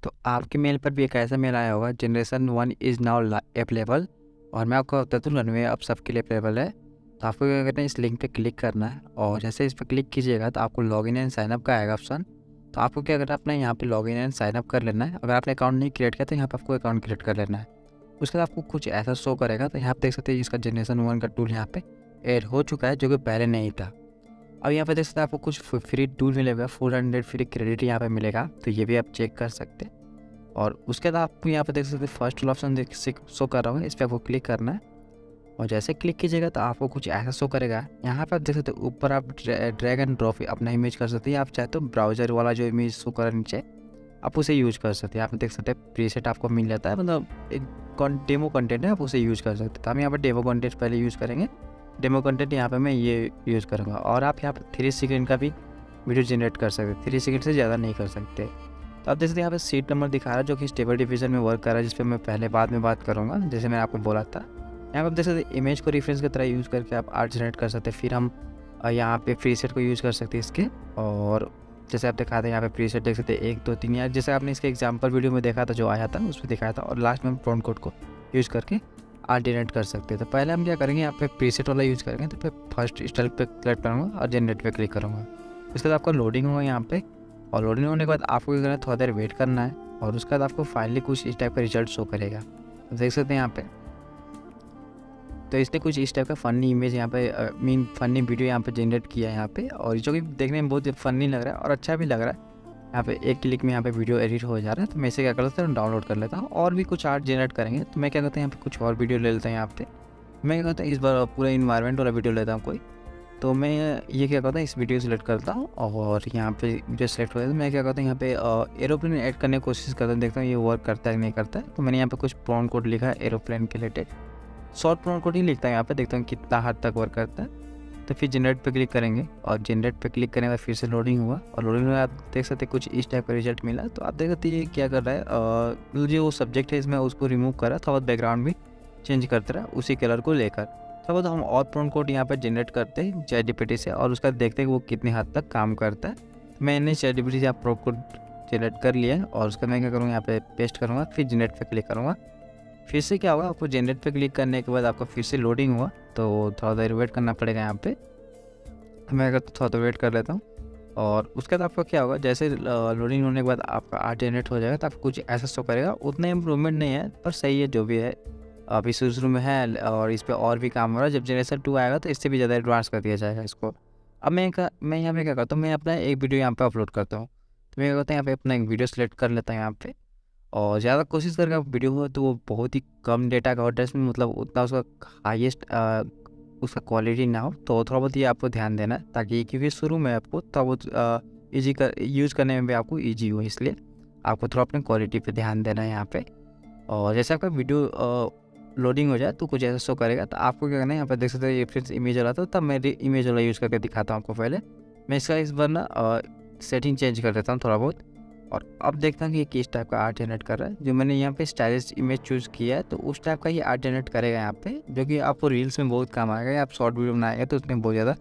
तो आपके मेल पर भी एक ऐसा मेल आया होगा, जनरेशन 1 इज़ नाउ अवेलेबल। और मैं आपको बता दूँ, रनवे अब सबके लिए अवेलेबल है। तो आपको क्या करना है, इस लिंक पे क्लिक करना है और जैसे इस पर क्लिक कीजिएगा तो आपको लॉगिन एंड साइनअप का आएगा ऑप्शन। तो आपको क्या करना है, अपना यहाँ पे लॉगिन एंड साइनअप कर लेना है। अगर आपने अकाउंट नहीं क्रिएट किया तो यहाँ पर आपको अकाउंट क्रिएट कर लेना है। उसके बाद आपको कुछ ऐसा शो करेगा। तो यहाँ पे देख सकते हैं इसका जनरेशन 1 का टूल यहाँ पे ऐड हो चुका है, जो कि पहले नहीं था। अब यहाँ पे देख सकते हैं आपको कुछ फ्री टूल मिलेगा, 400 फ्री क्रेडिट यहाँ पे मिलेगा। तो ये भी आप चेक कर सकते हैं। और उसके बाद आपको यहाँ पे देख सकते हैं फर्स्ट ऑप्शन शो कर रहा हूँ, इस पर आपको क्लिक करना है। और जैसे क्लिक कीजिएगा तो आपको कुछ ऐसा शो करेगा। यहाँ पर आप देख सकते हैं ऊपर आप ड्रैग एंड ड्रॉप अपना इमेज कर सकते हैं। आप चाहे तो ब्राउजर वाला जो इमेज शो कर नीचे आप उसे यूज कर सकते हैं। आप देख सकते हैं प्रीसेट आपको मिल जाता है, मतलब एक डेमो कंटेंट है, आप उसे यूज कर सकते हैं। तो हम यहाँ पर डेमो कंटेंट पहले यूज़ करेंगे। डेमो कंटेंट यहाँ पे मैं ये यूज़ करूँगा। और आप यहाँ पर 3 सेकेंड का भी वीडियो जनरेट कर सकते हैं, 3 सेकेंड से ज़्यादा नहीं कर सकते। तो आप देख सकते हैं यहाँ पे सीट नंबर दिखा रहा है, जो कि स्टेबल डिवीजन में वर्क कर रहा है, जिस पर मैं पहले बाद में बात करूँगा, जैसे मैंने आपको बोला था। यहाँ पर आप देख सकते हैं इमेज को रेफरेंस की तरह यूज़ करके आप आर्ट जनरेट कर सकते हैं। फिर हम यहाँ पे प्रीसेट को यूज़ कर सकते हैं इसके। और जैसे आप दिखाते हैं यहाँ पे प्रीसेट देख सकते हैं 1 2 3 यार, जैसे आपने इसके एग्जाम्पल वीडियो में देखा था जो आया था उसमें दिखाया था। और लास्ट में हम प्रॉम्प्ट कोड को यूज़ करके आर्ट जनरेट कर सकते हैं। तो पहले हम क्या करेंगे, यहाँ पे प्रीसेट वाला यूज़ करेंगे। तो फिर फर्स्ट स्टाइल पे क्लिक करूँगा और जनरेट पे क्लिक करूँगा। उसके बाद आपका लोडिंग होगा यहाँ पे। और लोडिंग होने के बाद आपको क्या करना है, थोड़ा देर वेट करना है। और उसके बाद आपको फाइनली कुछ इस टाइप का रिजल्ट शो करेगा। तो देख सकते हैं यहाँ पे, तो इसने कुछ इस टाइप का फ़नी इमेज यहाँ पे फ़नी वीडियो यहाँ पे जनरेट किया है यहाँ पे। और जो कि देखने में बहुत फ़नी लग रहा है और अच्छा भी लग रहा है। यहाँ पे एक क्लिक में यहाँ पे वीडियो एडिट हो जा रहा है। तो मैं इसे क्या करता हूँ, डाउनलोड कर लेता हूँ। और भी कुछ आर्ट जनरेट करेंगे तो मैं क्या करता हूँ, यहाँ पे कुछ और वीडियो ले लेता हूँ। यहाँ पे मैं क्या करता हूँ, इस बार पूरा इन्वायरमेंट वाला वीडियो लेता हूँ कोई। तो मैं ये क्या करता हूँ, इस वीडियो सेलेक्ट करता हूँ और यहाँ पे वीडियो सेलेक्ट हो जाता है। मैं क्या करता हूँ, यहाँ पे एरोप्लेन ऐड करने की कोशिश करता हूँ, देखता हूँ ये वर्क करता है कि नहीं करता है। तो मैंने यहाँ पे कुछ प्रॉम्प्ट कोड लिखा है एरोप्लेन के रिलेटेड, शॉर्ट प्रॉम्प्ट कोड ही लिखता है यहाँ पे, देखता हूँ कितना हद तक वर्क करता है। तो फिर जनरेट पे क्लिक करेंगे और जनरेट पे क्लिक करने के बाद फिर से लोडिंग हुआ। और लोडिंग में आप देख सकते हैं कुछ इस टाइप का रिजल्ट मिला। तो आप देख सकते हैं ये क्या कर रहा है, जो वो सब्जेक्ट है इसमें उसको रिमूव कर रहा है, थोड़ा बहुत बैकग्राउंड भी चेंज करते रहा उसी कलर को लेकर। तो बहुत हम और प्रॉम्प्ट कोड यहाँ पर जनरेट करते हैं ChatGPT से और उसका देखते हैं कि वो कितनी हद तक काम करता है। तो मैंने ChatGPT से आप प्रॉम्प्ट कोड जनरेट कर लिया है और उसका मैं क्या करूँगा, यहाँ पे पेस्ट करूँगा, फिर जनरेट पे क्लिक करूँगा। फिर से क्या होगा, आपको जनरेट पे क्लिक करने के बाद आपका फिर से लोडिंग हुआ। तो थोड़ा देर वेट करना पड़ेगा यहाँ पे। मैं अगर थोड़ा तो वेट कर लेता हूँ। और उसके बाद आपका क्या होगा, जैसे लोडिंग होने के बाद आपका आर्ट जनरेट हो जाएगा। तो आपको कुछ ऐसा शो करेगा। उतना इम्प्रूवमेंट नहीं है पर सही है जो भी है, अभी शुरू में है और इस पर और भी काम हो रहा है। जब जनरेशन 2 आएगा तो इससे भी ज़्यादा एडवांस कर दिया जाएगा इसको। अब मैं यहाँ पे क्या करता हूँ, मैं अपना एक वीडियो यहाँ पे अपलोड करता हूँ। तो मैं क्या करता हूँ, यहाँ पे अपना एक वीडियो सेलेक्ट कर लेता हूँ यहाँ पे। और ज़्यादा कोशिश करके आप वीडियो हो तो वो बहुत ही कम डेटा का होता है इसमें, मतलब उतना उसका हाईएस्ट उसका क्वालिटी ना हो। तो थोड़ा बहुत ये आपको ध्यान देना है, ताकि क्योंकि शुरू में आपको थोड़ा बहुत ईजी कर यूज़ करने में भी आपको ईजी हो, इसलिए आपको थोड़ा अपने क्वालिटी पे ध्यान देना है यहाँ पे। और जैसे आपका वीडियो लोडिंग हो जाए तो कुछ ऐसा शो करेगा। तो आपको क्या करना है, यहाँ पर देख सकते हैं रेफरेंस इमेज वाला था, तब मैं इमेज वाला यूज़ करके दिखाता हूँ आपको। पहले मैं इसका इस बार ना सेटिंग चेंज कर देता हूँ थोड़ा बहुत। और अब देखता हूँ कि ये किस टाइप का आर्ट जनरेट कर रहा है। जो मैंने यहाँ पे स्टाइलिश इमेज चूज़ किया है तो उस टाइप का ये आर्ट जनरेट करेगा यहाँ पे, जो कि आपको रील्स में बहुत काम आएगा। या आप शॉर्ट वीडियो बनाएगा तो उसमें बहुत ज़्यादा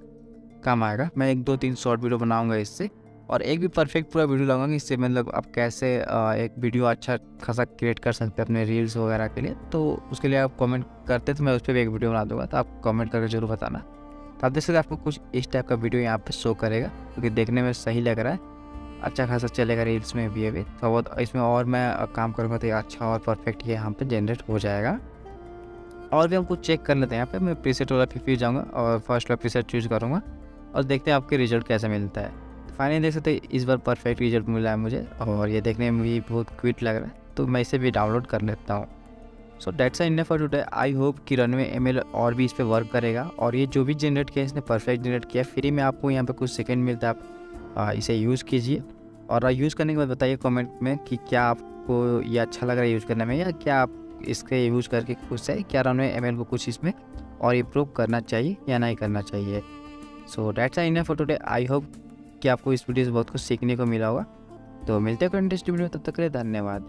काम आएगा। मैं 1 2 3 शॉर्ट वीडियो बनाऊँगा इससे, और एक भी परफेक्ट पूरा वीडियो लाऊंगा इससे, मतलब आप कैसे एक वीडियो अच्छा खासा क्रिएट कर सकते हैं अपने रील्स वगैरह के लिए। तो उसके लिए आप कमेंट करते तो मैं उस पर भी एक वीडियो बना दूँगा, तो आप कमेंट करके जरूर बताना। तो आप देख सकते आपको कुछ इस टाइप का वीडियो यहाँ पे शो करेगा, क्योंकि देखने में सही लग रहा है, अच्छा खासा चलेगा रील्स में भी। अभी तो बहुत इसमें और मैं काम करूँगा तो ये अच्छा और परफेक्ट ये यहाँ पे जनरेट हो जाएगा। और भी हम कुछ चेक कर लेते हैं। यहाँ पे मैं प्रीसेट वाला फिर जाऊँगा और फर्स्ट वाला प्रीसेट चूज़ करूँगा और देखते हैं आपके रिजल्ट कैसा मिलता है। फाइनली देख सकते हैं इस बार परफेक्ट रिजल्ट मिला है मुझे, और ये देखने में भी बहुत क्विक लग रहा है। तो मैं इसे भी डाउनलोड कर लेता हूँ। So that's enough for today. I hope कि रनवे ML और भी इस पर वर्क करेगा। और ये जो भी जनरेट किया इसने परफेक्ट जनरेट किया। फ्री में आपको यहाँ पे कुछ सेकंड मिलता है, आप इसे यूज़ कीजिए। और यूज़ करने के बाद बताइए कमेंट में कि क्या आपको ये अच्छा लग रहा है यूज़ करने में, या क्या आप इसके यूज़ करके खुश है, क्या रनवे ML को कुछ इसमें और इम्प्रूव करना चाहिए या नहीं करना चाहिए। So that's enough for today. I hope कि आपको इस वीडियो से बहुत कुछ सीखने को मिला होगा। तो मिलते हैं नेक्स्ट वीडियो में, तब तक के लिए धन्यवाद।